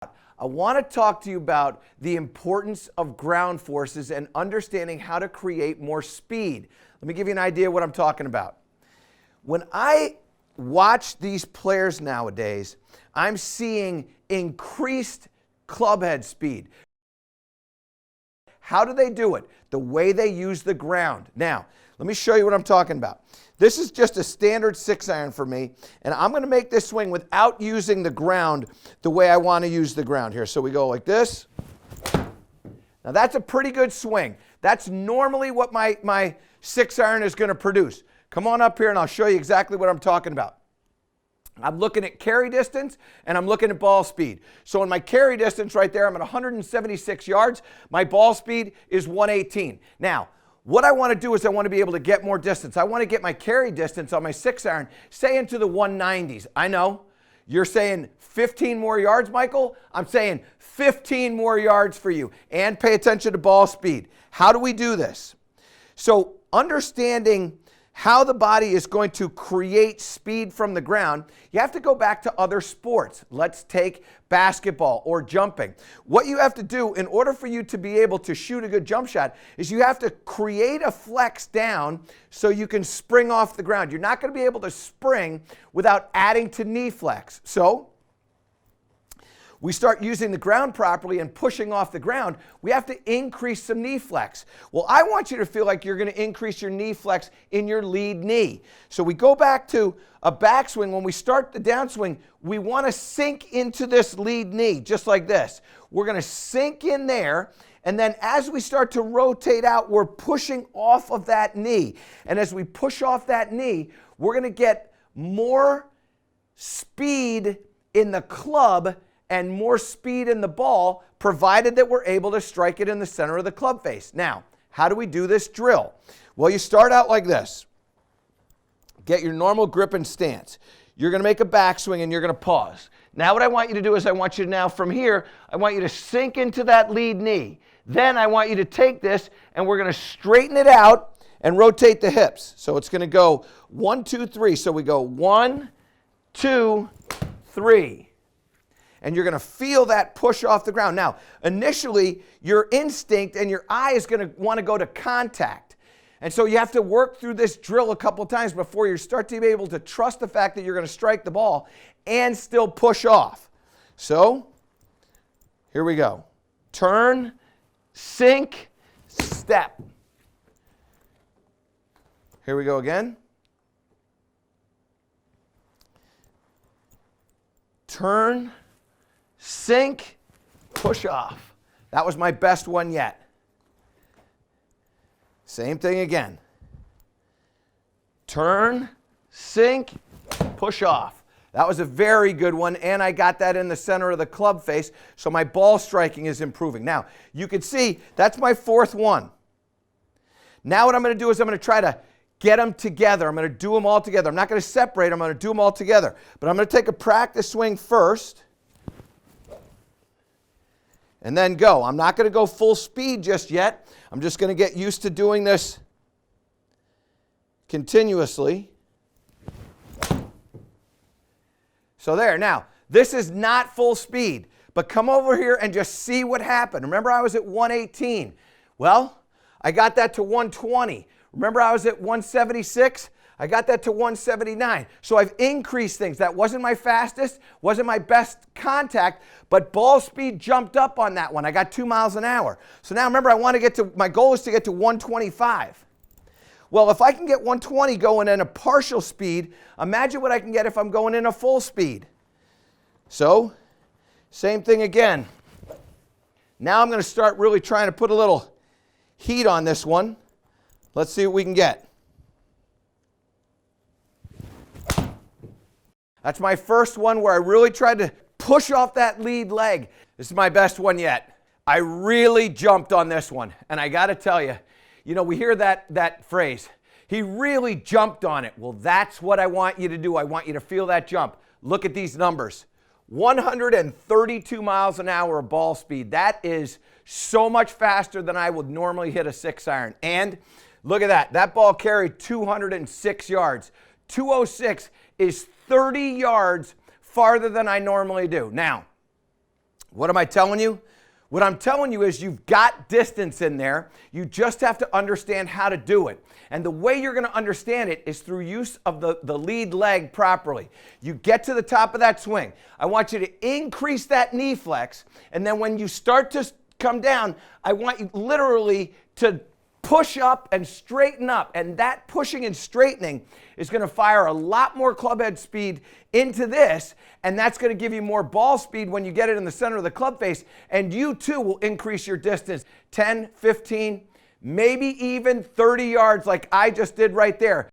I want to talk to you about the importance of ground forces and understanding how to create more speed. Let me give you an idea of what I'm talking about. When I watch these players nowadays, I'm seeing increased club head speed. How do they do it? The way they use the ground. Now, let me show you what I'm talking about. This is just a standard 6-iron for me, and I'm going to make this swing without using the ground the way I want to use the ground here. So we go like this. Now that's a pretty good swing. That's normally what my 6-iron is going to produce. Come on up here and I'll show you exactly what I'm talking about. I'm looking at carry distance and I'm looking at ball speed. So in my carry distance right there, I'm at 176 yards. My ball speed is 118. Now, what I want to do is I want to be able to get more distance. I want to get my carry distance on my 6-iron, say into the 190s. I know you're saying 15 more yards, Michael. I'm saying 15 more yards for you. And pay attention to ball speed. How do we do this? So understanding how the body is going to create speed from the ground, you have to go back to other sports. Let's take basketball or jumping. What you have to do in order for you to be able to shoot a good jump shot is you have to create a flex down so you can spring off the ground. You're not going to be able to spring without adding to knee flex. So we start using the ground properly and pushing off the ground, we have to increase some knee flex. Well, I want you to feel like you're going to increase your knee flex in your lead knee. So we go back to a backswing. When we start the downswing, we want to sink into this lead knee, just like this. We're going to sink in there, and then as we start to rotate out, we're pushing off of that knee. And as we push off that knee, we're going to get more speed in the club and more speed in the ball, provided that we're able to strike it in the center of the club face. Now, how do we do this drill? Well, you start out like this. Get your normal grip and stance. You're going to make a backswing and you're going to pause. Now what I want you to do is I want you to now from here, I want you to sink into that lead knee. Then I want you to take this and we're going to straighten it out and rotate the hips. So it's going to go 1, 2, 3. So we go 1, 2, 3. And you're going to feel that push off the ground. Now, initially, your instinct and your eye is going to want to go to contact. And so you have to work through this drill a couple of times before you start to be able to trust the fact that you're going to strike the ball and still push off. So, here we go. Turn, sink, step. Here we go again. Turn, sink, push off. That was my best one yet. Same thing again. Turn, sink, push off. That was a very good one, and I got that in the center of the club face, so my ball striking is improving. Now, you can see that's my 4th one. Now what I'm going to do is I'm going to try to get them together. I'm going to do them all together. I'm not going to separate them. I'm going to do them all together. But I'm going to take a practice swing first and then go. I'm not going to go full speed just yet. I'm just going to get used to doing this continuously. So there. Now, this is not full speed, but come over here and just see what happened. Remember I was at 118. Well, I got that to 120. Remember I was at 176? I got that to 179. So I've increased things. That wasn't my fastest, wasn't my best contact, but ball speed jumped up on that one. I got 2 miles an hour. So now remember, my goal is to get to 125. Well, if I can get 120 going in a partial speed, imagine what I can get if I'm going in a full speed. So, same thing again. Now I'm going to start really trying to put a little heat on this one. Let's see what we can get. That's my first one where I really tried to push off that lead leg. This is my best one yet. I really jumped on this one. And I got to tell you, we hear that phrase, he really jumped on it. Well, that's what I want you to do. I want you to feel that jump. Look at these numbers. 132 miles an hour of ball speed. That is so much faster than I would normally hit a 6-iron. And look at that. That ball carried 206 yards. 206 is 30 yards farther than I normally do. Now, What am I telling you? What I'm telling you is you've got distance in there. You just have to understand how to do it. And the way you're going to understand it is through use of the lead leg properly. You get to the top of that swing. I want you to increase that knee flex. And then when you start to come down, I want you literally to push up and straighten up. And that pushing and straightening is going to fire a lot more club head speed into this. And that's going to give you more ball speed when you get it in the center of the club face. And you too will increase your distance 10, 15, maybe even 30 yards like I just did right there.